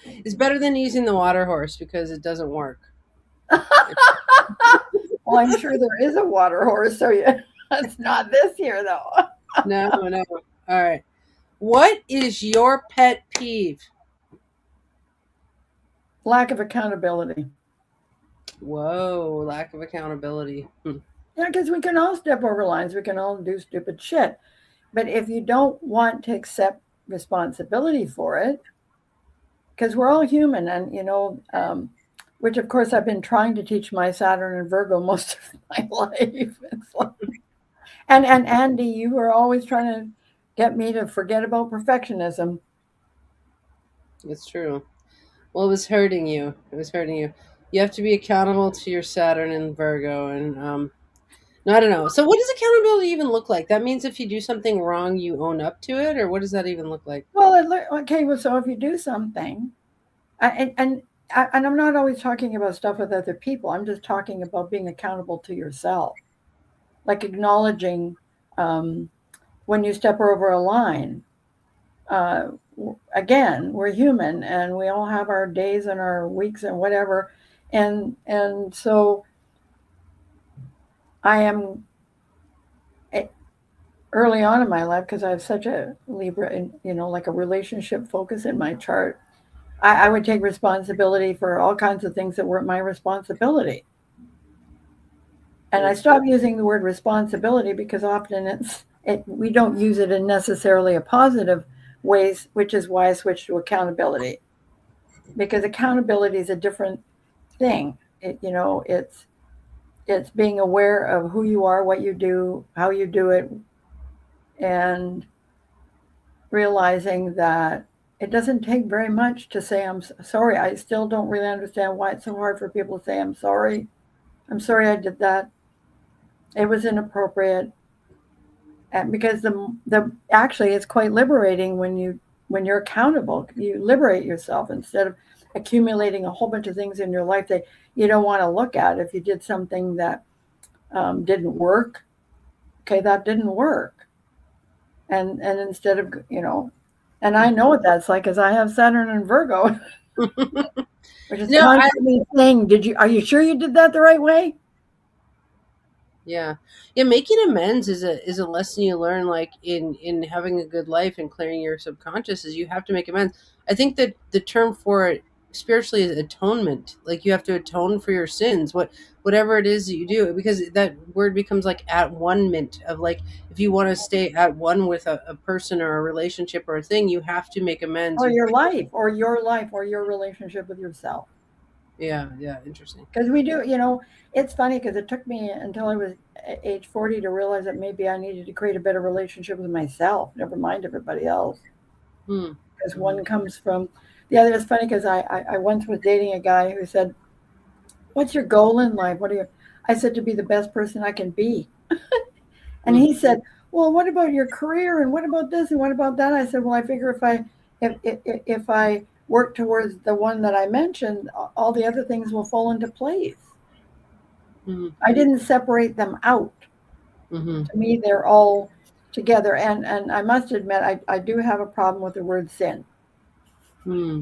It's better than using the water horse because it doesn't work. Well, I'm sure there is a water horse, so yeah, it's not this year though. No, no. All right. What is your pet peeve? Lack of accountability. Whoa, lack of accountability. Yeah, because we can all step over lines. We can all do stupid shit. But if you don't want to accept responsibility for it, because we're all human, and which of course I've been trying to teach my Saturn and Virgo most of my life. It's like, and Andy, you were always trying to get me to forget about perfectionism. It's true. Well, it was hurting you. It was hurting you. You have to be accountable to your Saturn and Virgo, and no, I don't know. So, what does accountability even look like? That means if you do something wrong, you own up to it, or what does that even look like? Well, okay, well, so if you do something, and I'm not always talking about stuff with other people. I'm just talking about being accountable to yourself, like acknowledging um, when you step over a line. Uh, Again, we're human, and we all have our days and our weeks and whatever, and so I am early on in my life because I have such a Libra, like a relationship focus in my chart. I would take responsibility for all kinds of things that weren't my responsibility. And I stopped using the word responsibility because often we don't use it in necessarily a positive ways, which is why I switched to accountability. Because accountability is a different thing. It's being aware of who you are, what you do, how you do it, and realizing that it doesn't take very much to say I'm sorry. I still don't really understand why it's so hard for people to say I'm sorry. I'm sorry I did that. It was inappropriate. And because the actually it's quite liberating when you're accountable. You liberate yourself instead of accumulating a whole bunch of things in your life that you don't want to look at. If you did something that didn't work, okay, that didn't work. And instead of and I know what that's like because I have Saturn and Virgo, which is No, constantly saying, are you sure you did that the right way? yeah, yeah. Making amends is a lesson you learn, like in having a good life and clearing your subconscious. Is you have to make amends. I think that the term for it spiritually is atonement. Like you have to atone for your sins, whatever it is that you do, because that word becomes like at one mint of like if you want to stay at one with a person or a relationship or a thing, you have to make amends. Or your life, or your relationship with yourself. Yeah, yeah, interesting. Because we do, it's funny because it took me until I was age 40 to realize that maybe I needed to create a better relationship with myself, never mind everybody else. Hmm. Because one comes from the other. It's funny because I once was dating a guy who said, "What's your goal in life? What are you?" I said, "To be the best person I can be." And Hmm. he said, "Well, what about your career? And what about this? And what about that?" I said, "Well, I figure if I work towards the one that I mentioned, all the other things will fall into place." Hmm. I didn't separate them out. Hmm. To me, they're all together. And I must admit, I do have a problem with the word sin. Hmm.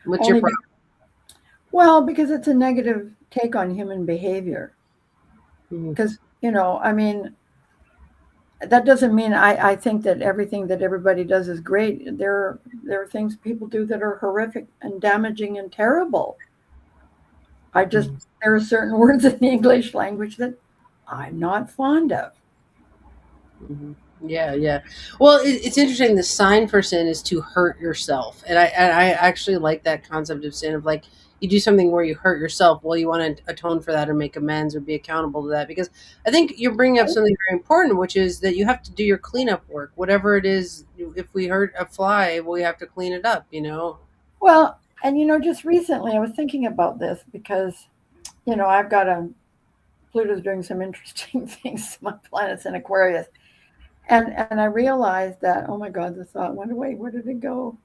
What's your Only problem? because it's a negative take on human behavior. Hmm. Because, I mean, that doesn't mean I think that everything that everybody does is great. There are things people do that are horrific and damaging and terrible. Hmm. There are certain words in the English language that I'm not fond of. Hmm. Yeah, yeah. Well, it's interesting. The sign for sin is to hurt yourself, and I actually like that concept of sin of like you do something where you hurt yourself. Well, you want to atone for that or make amends or be accountable to that because I think you're bringing up something very important, which is that you have to do your cleanup work, whatever it is. If we hurt a fly, we have to clean it up. You know. Well, and just recently I was thinking about this because I've got a Pluto's doing some interesting things. My planet's in Aquarius, and I realized that, oh my God, the thought went away. Where did it go?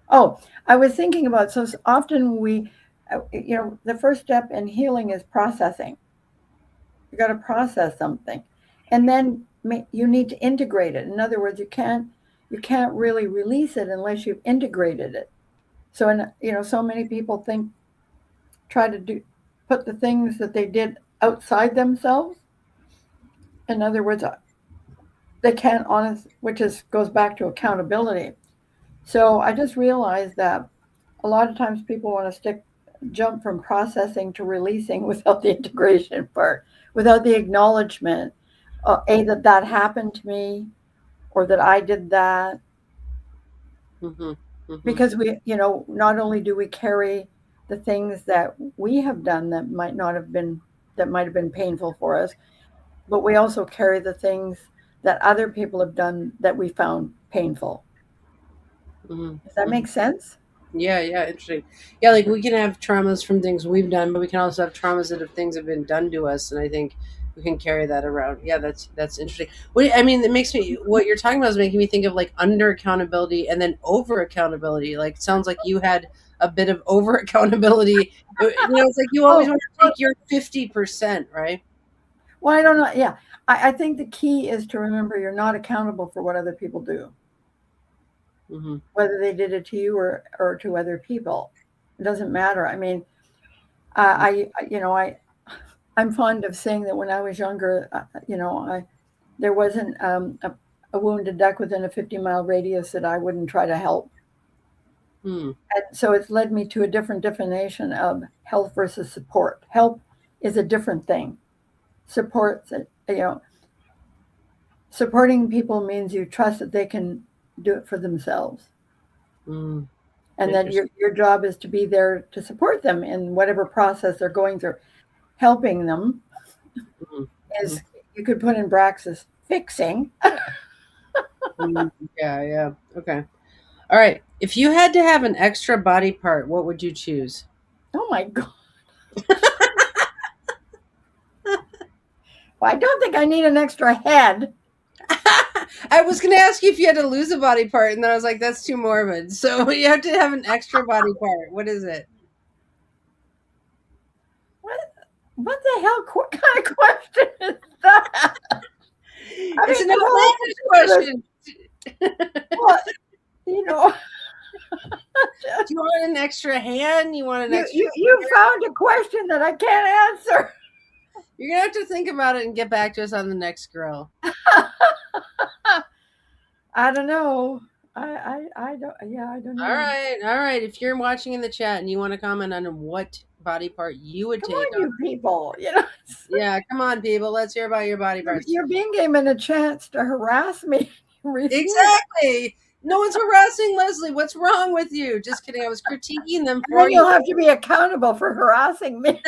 Oh, I was thinking about, so often the first step in healing is processing. You got to process something, and then you need to integrate it. In other words, you can't really release it unless you've integrated it. So, so many people try to put the things that they did outside themselves. In other words, they can't which goes back to accountability. So I just realized that a lot of times people want to jump from processing to releasing without the integration part, without the acknowledgement, that happened to me, or that I did that. Mm-hmm. Mm-hmm. Because not only do we carry the things that we have done that might have been painful for us, but we also carry the things that other people have done that we found painful. Does that Mm-hmm. make sense? Yeah, yeah, interesting. Yeah, like we can have traumas from things we've done, but we can also have traumas that have things have been done to us, and I think we can carry that around. Yeah, that's interesting. I mean, it makes me what you're talking about is making me think of like under accountability and then over accountability. Like, it sounds like you had a bit of over accountability. It's like you always Oh, want to take your 50%, right? well, I don't know. Yeah, I think the key is to remember you're not accountable for what other people do, Mm-hmm. whether they did it to you or to other people. It doesn't matter. I mean, I'm fond of saying that when I was younger, there wasn't a wounded duck within a 50-mile radius that I wouldn't try to help. Mm-hmm. And so it's led me to a different definition of health versus support. Help is a different thing. Support, supporting people means you trust that they can do it for themselves, Mm-hmm. and that Interesting. your job is to be there to support them in whatever process they're going through. Helping them Mm-hmm. is, you could put in brackets, fixing. Mm-hmm. Yeah, yeah. Okay. All right. If you had to have an extra body part, what would you choose? Oh my God. Well, I don't think I need an extra head. I was going to ask you if you had to lose a body part, and then I was like, that's too morbid. So you have to have an extra body part. What is it? What, what the hell? What kind of question is that? I It's mean, an there's all outlandish question. well, you know, Do you want an extra hand? You want an extra you found a question that I can't answer. You're going to have to think about it and get back to us on the next grill. I don't know. I don't. Yeah, I don't All know. right. All right. If you're watching in the chat and you want to comment on what body part you would Come take on, off. you people. Yeah, come on, people. Let's hear about your body parts. You're being given a chance to harass me. Refuse. Exactly. No one's harassing Lesley. What's wrong with you? Just kidding. I was critiquing them And then for you. you'll have to be accountable for harassing me.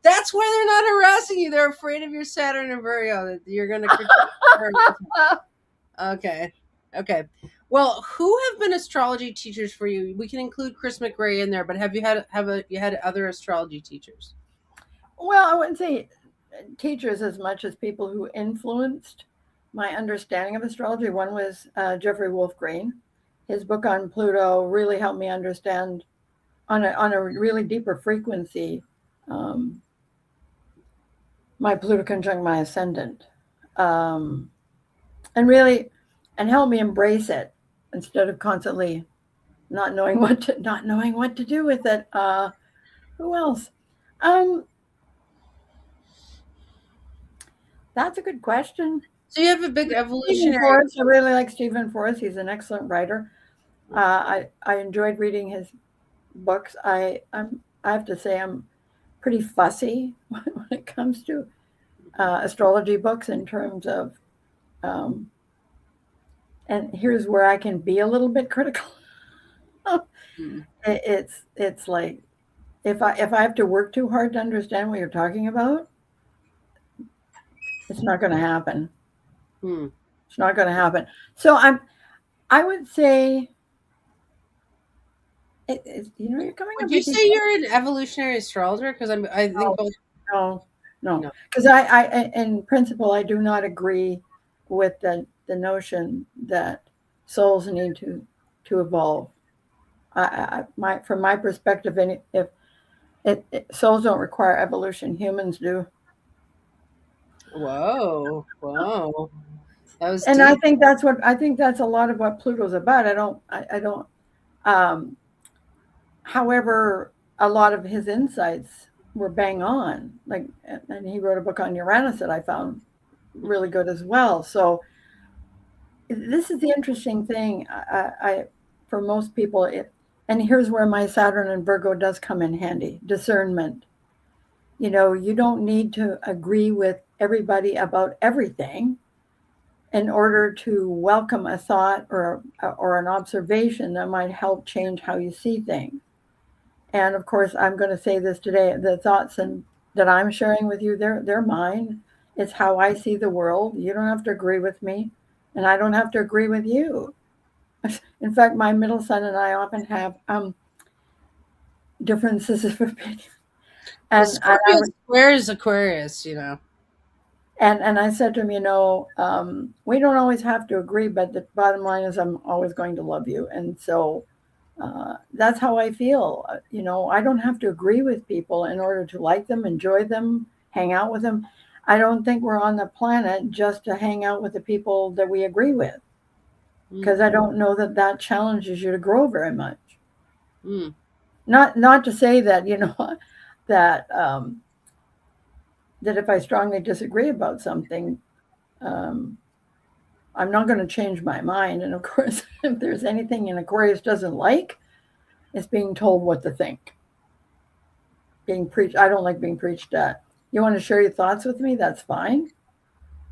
That's why they're not harassing you. They're afraid of your Saturn and Virgo that you're going to critique her. Okay. Okay. Well, who have been astrology teachers for you? We can include Chris McRae in there, but have you had other astrology teachers? Well, I wouldn't say teachers as much as people who influenced my understanding of astrology. One was Jeffrey Wolf Green. His book on Pluto really helped me understand on a really deeper frequency um, my Pluto conjunct my ascendant, um, and really, and help me embrace it instead of constantly not knowing what to do with it. Who else? Um, that's a good question. So you have a big Stephen evolutionary. Forrest. I really like Stephen Forrest. He's an excellent writer. I enjoyed reading his books. I have to say I'm pretty fussy when it comes to astrology books in terms of, um, and here's where I can be a little bit critical. Mm. It's like if I have to work too hard to understand what you're talking about, it's not going to happen. Mm. It's not going to happen. So I would say you're coming Would up you with these. say you're an evolutionary astrologer? Because I think No, both. no, no. No. Because in principle, I do not agree with the notion that souls need to evolve. From my perspective, and if souls don't require evolution, humans do. Whoa, whoa, that was And I deep. think that's a lot of what Pluto's about. I don't. Um, However, a lot of his insights were bang on. Like, and he wrote a book on Uranus that I found really good as well. So this is the interesting thing. For most people, and here's where my Saturn and Virgo does come in handy: discernment. You don't need to agree with everybody about everything in order to welcome a thought or an observation that might help change how you see things. And of course, I'm going to say this today: the thoughts that I'm sharing with you, they're mine. It's how I see the world. You don't have to agree with me, and I don't have to agree with you. In fact, my middle son and I often have differences of opinion. Well, And Scorpio squares Aquarius, you know. and I said to him, we don't always have to agree, but the bottom line is I'm always going to love you. And so that's how I feel. I don't have to agree with people in order to like them, enjoy them, hang out with them. I don't think we're on the planet just to hang out with the people that we agree with, Mm, because I don't know that that challenges you to grow very much. mm, Not to say that that that if I strongly disagree about something, um, I'm not going to change my mind. And of course, if there's anything in Aquarius doesn't like, it's being told what to think. Being preached. I don't like being preached at. You want to share your thoughts with me? That's fine.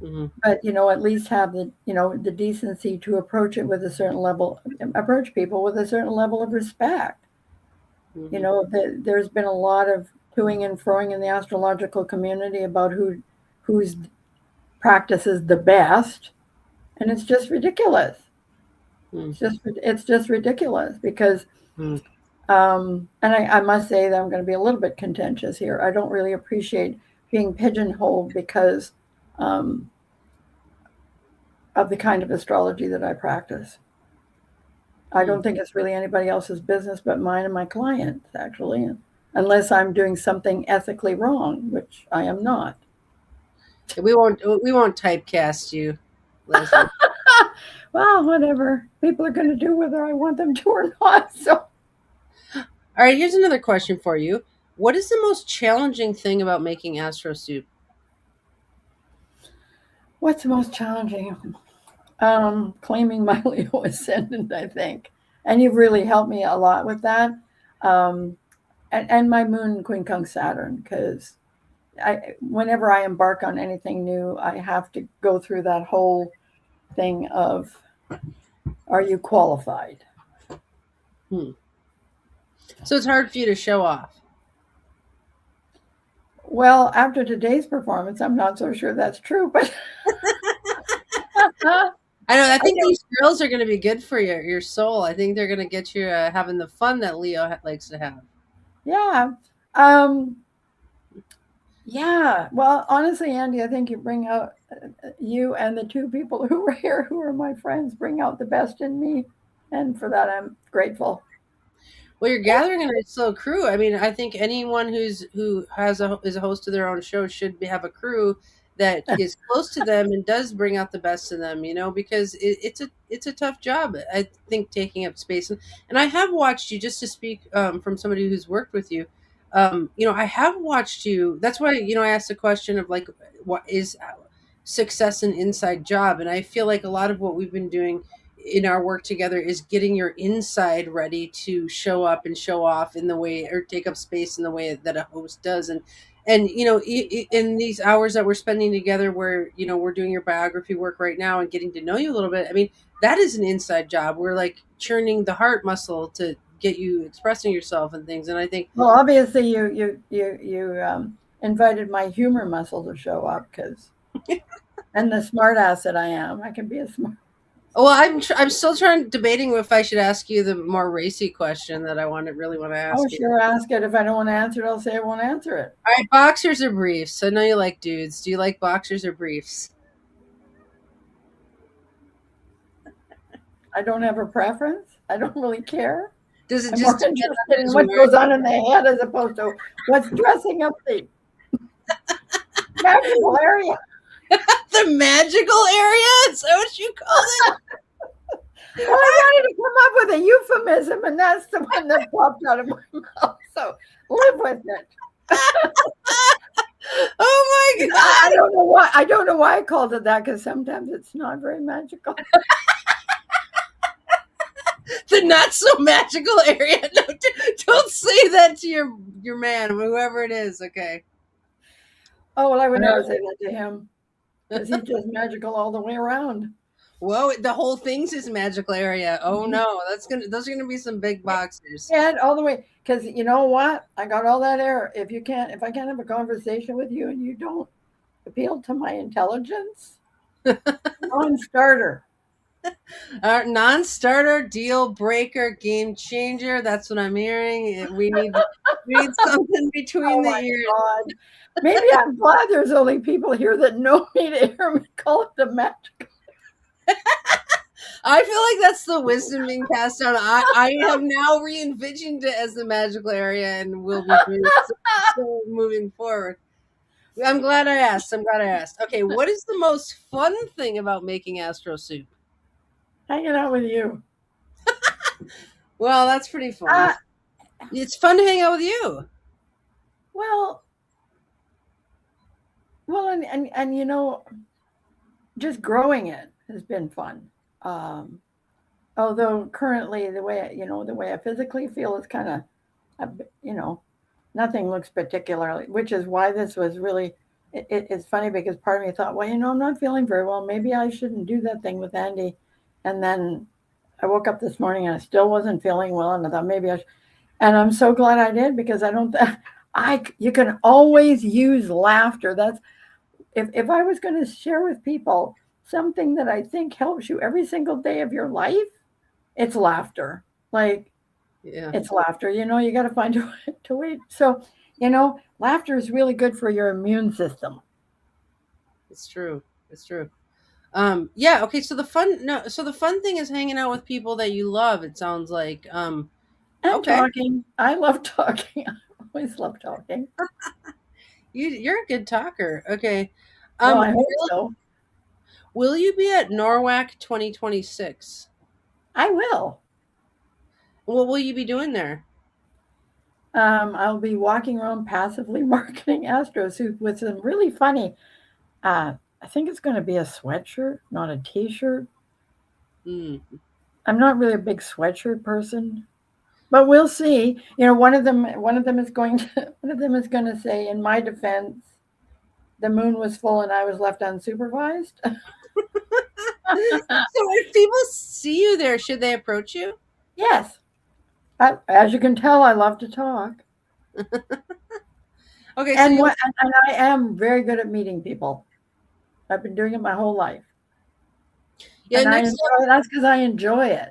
mm, But at least have the decency to approach it with a certain level, approach people with a certain level of respect. mm, There's been a lot of toing and froing in the astrological community about whose practice is the best, and it's just ridiculous. mm, It's just ridiculous because mm. and I must say that I'm going to be a little bit contentious here. I don't really appreciate being pigeonholed because um, of the kind of astrology that I practice. I Mm. don't think it's really anybody else's business but mine and my clients, actually, unless I'm doing something ethically wrong, which I am not. We won't typecast you, Lesley. Well, whatever. People are going to do whether I want them to or not. So, All right, here's another question for you. What is the most challenging thing about making AstroSoup? what's the most challenging? Claiming my Leo ascendant, I think. And you've really helped me a lot with that. Um, and my moon quincunx Saturn, because whenever I embark on anything new, I have to go through that whole thing of, are you qualified? Hmm. So it's hard for you to show off. Well, after today's performance, I'm not so sure that's true, but I I know. I think know, these girls are going to be good for your soul. I think they're going to get you having the fun that Leo likes to have. yeah. Um, Yeah. Well, honestly, Andy, I think you bring out you and the two people who were here, who are my friends, bring out the best in me, and for that I'm grateful. Well, you're gathering a nice little crew. I mean, I think anyone who is a host of their own show should have a crew that is close to them and does bring out the best in them. You know, because it's a tough job. I think taking up space and I have watched you just to speak from somebody who's worked with you. I have watched you. That's why I asked the question of like, what is success an inside job? And I feel like a lot of what we've been doing in our work together is getting your inside ready to show up and show off in the way, or take up space in the way that a host does. And in these hours that we're spending together, where we're doing your biography work right now and getting to know you a little bit, I mean, that is an inside job. We're like churning the heart muscle to get you expressing yourself and things. And I think, Well, obviously, you invited my humor muscle to show up because, and the smart ass that I am, I can be a smart. well, I'm still debating if I should ask you the more racy question that I really want to Oh, ask you. sure, ask it. If I don't want to answer it, I'll say I won't answer it. All right, boxers or briefs? I know you like dudes. Do you like boxers or briefs? I don't have a preference. I don't really care. Does it I'm more just depend interested on in who's what wearing? goes on in the head as opposed to what's dressing up the magical area. The magical area? Is that what you call it? Well, I wanted to come up with a euphemism, and that's the one that popped out of my mouth. So live with it. Oh my I god! don't know why. I don't know why I called it that because sometimes it's not very magical. The not so magical area. No, don't say that to your man, whoever it is. Okay. Oh well, I would never say that to him because he's just magical all the way around. Whoa, the whole thing's his magical area. Oh no, those are gonna be some big boxers. And all the way because you know what? I got all that air. If I can't have a conversation with you and you don't appeal to my intelligence, non-starter. Non-starter, deal breaker, game changer. That's what I'm hearing. We need something Oh between the my ears. god. Maybe I'm glad there's only people here that know me to hear me call it the magic. I feel like that's the wisdom being passed down. I have now re-envisioned it as the magical area, and will be doing so moving forward. I'm glad I asked. I'm glad I asked. Okay, what is the most fun thing about making AstroSoup? Hanging out with you. Well, that's pretty fun. Uh, It's fun to hang out with you. well, and just growing it has been fun. Um, Although currently the way I physically feel is kind of, nothing looks particularly, which is why this was really. It's funny because part of me thought, well, I'm not feeling very well. Maybe I shouldn't do that thing with Andy. And then I woke up this morning and I still wasn't feeling well, and I thought maybe I should. And I'm so glad I did because I don't. You can always use laughter. That's if I was going to share with people something that I think helps you every single day of your life, it's laughter. Like Yeah, it's laughter. You got to find a way to wait. So, laughter is really good for your immune system it's true. It's true. Yeah, okay, so the fun thing is hanging out with people that you love, it sounds like. and Okay. talking. I love talking. I always love talking. You're a good talker. Okay. Well, I hope Will, so. will you be at Norwalk 2026? I will. What will you be doing there? I'll be walking around passively marketing AstroSoup with some really funny. I think it's going to be a sweatshirt, not a T-shirt. Mm. I'm not really a big sweatshirt person, but we'll see. One of them is going to one of them is going to say, in my defense, the moon was full and I was left unsupervised. So if people see you there, should they approach you? Yes, as you can tell, I love to talk, Okay, so and you what and I am very good at meeting people. I've been doing it my whole life, yeah, and next up. that's because I enjoy it.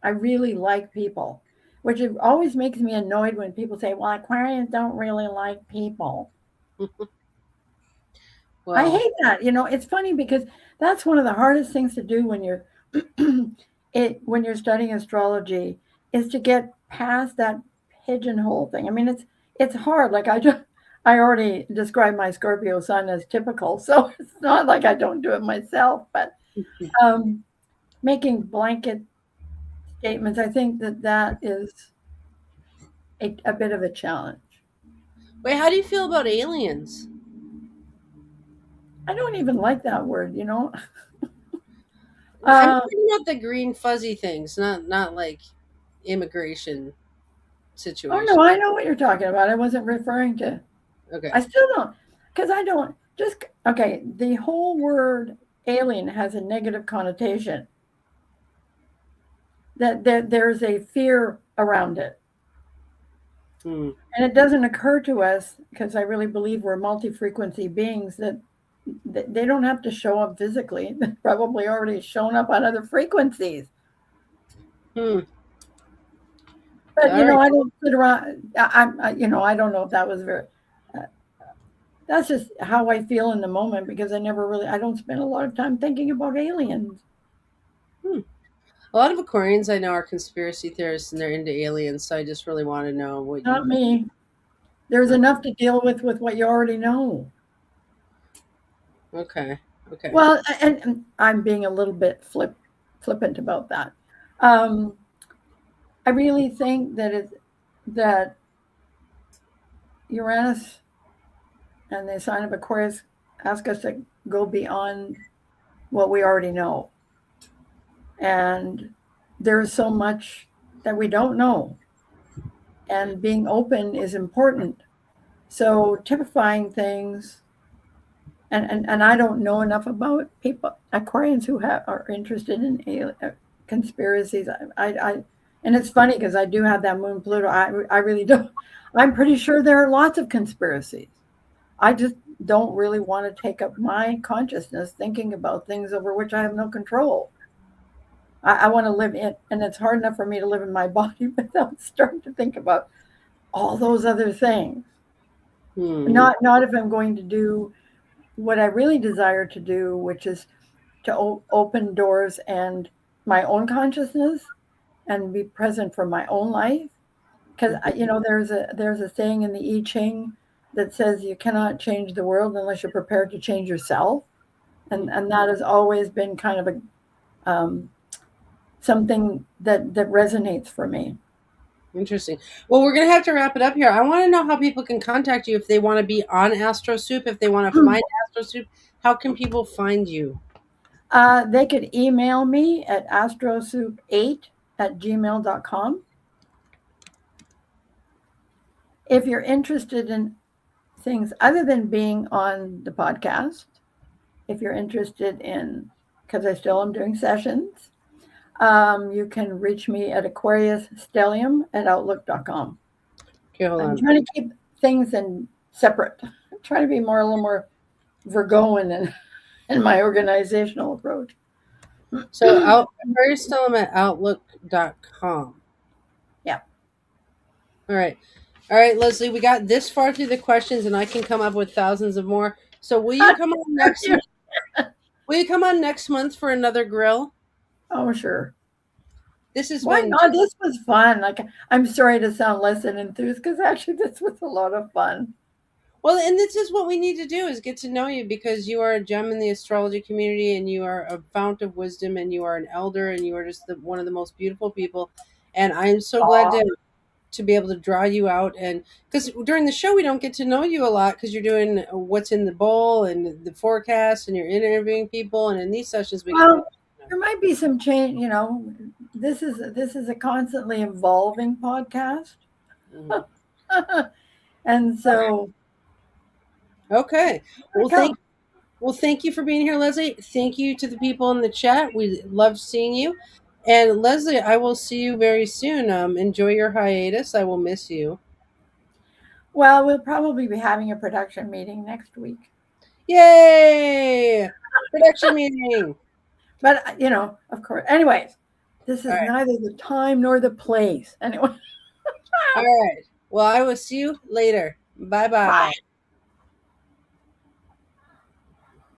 I really like people, which it always makes me annoyed when people say, "Well, Aquarians don't really like people." I Well, hate that. It's funny because that's one of the hardest things to do when you're when you're studying astrology is to get past that pigeonhole thing. I mean, it's hard. Like I already described my Scorpio sun as typical, so it's not like I don't do it myself. But um, making blanket statements, I think that is a bit of a challenge. wait, how do you feel about aliens? I don't even like that word. I'm Uh, talking about the green fuzzy things, not like immigration oh no, situation. I know what you're talking about. I wasn't referring to. I Okay. still don't, because I don't just okay. The whole word alien has a negative connotation. That there's a fear around it, Hmm. and it doesn't occur to us because I really believe we're multi-frequency beings that they don't have to show up physically. They're probably already shown up on other frequencies. Hmm. But All right. I don't sit around. I don't know if that was very. Uh, that's just how I feel in the moment because I don't spend a lot of time thinking about aliens. Hmm. A lot of Aquarians I know are conspiracy theorists and they're into aliens, so I just really want to know what Not you. me. There's Okay. enough to deal with what you already know. Okay. Okay. Well, and I'm being a little bit flippant about that. Um, I really think that Uranus and the sign of Aquarius ask us to go beyond what we already know. And there's so much that we don't know. And being open is important. So typifying things, and I don't know enough about people, Aquarians who are interested in conspiracies. And it's funny because I do have that moon Pluto. I really don't. I'm pretty sure there are lots of conspiracies. I just don't really want to take up my consciousness thinking about things over which I have no control. I want to live in, and it's hard enough for me to live in my body without starting to think about all those other things. Hmm. Not if I'm going to do what I really desire to do, which is to open doors and my own consciousness and be present for my own life. Because there's a saying in the I Ching that says you cannot change the world unless you're prepared to change yourself, Hmm. and that has always been kind of a something that resonates for me. Interesting. Well, we're gonna have to wrap it up here. I want to know how people can contact you if they want to be on AstroSoup, if they want to find AstroSoup. How can people find you? They could email me at astrosoup8@gmail.com. If you're interested in things other than being on the podcast, if you're interested in, because I still am doing sessions, you can reach me at aquariusstellium@outlook.com. Okay, hold I'm on. trying to keep things in separate. I'm trying to be a little more Virgoan in my organizational approach. So out first tell them at outlook.com. Yeah. All right. All right, Lesley, we got this far through the questions and I can come up with thousands of more. So will you come on next month? Will you come on next month for another grill? Oh, sure. This is Why when not? This was fun. Like, I'm sorry to sound less than enthused because actually this was a lot of fun. well, and this is what we need to do is get to know you because you are a gem in the astrology community and you are a fount of wisdom and you are an elder and you are just one of the most beautiful people. And I'm so glad Aw. to be able to draw you out and because during the show we don't get to know you a lot because you're doing what's in the bowl and the forecast and you're interviewing people and in these sessions we can really Well, there might be some change. This is a constantly evolving podcast, Mhm. and so Okay. I Well, come. thank you for being here, Lesley. Thank you to the people in the chat. We love seeing you. And Lesley, I will see you very soon. Enjoy your hiatus. I will miss you. Well, we'll probably be having a production meeting next week, Yay! Production meeting. but of course. Anyways, this All is right. neither the time nor the place. Anyway, All right. Well, I will see you later. Bye bye. bye.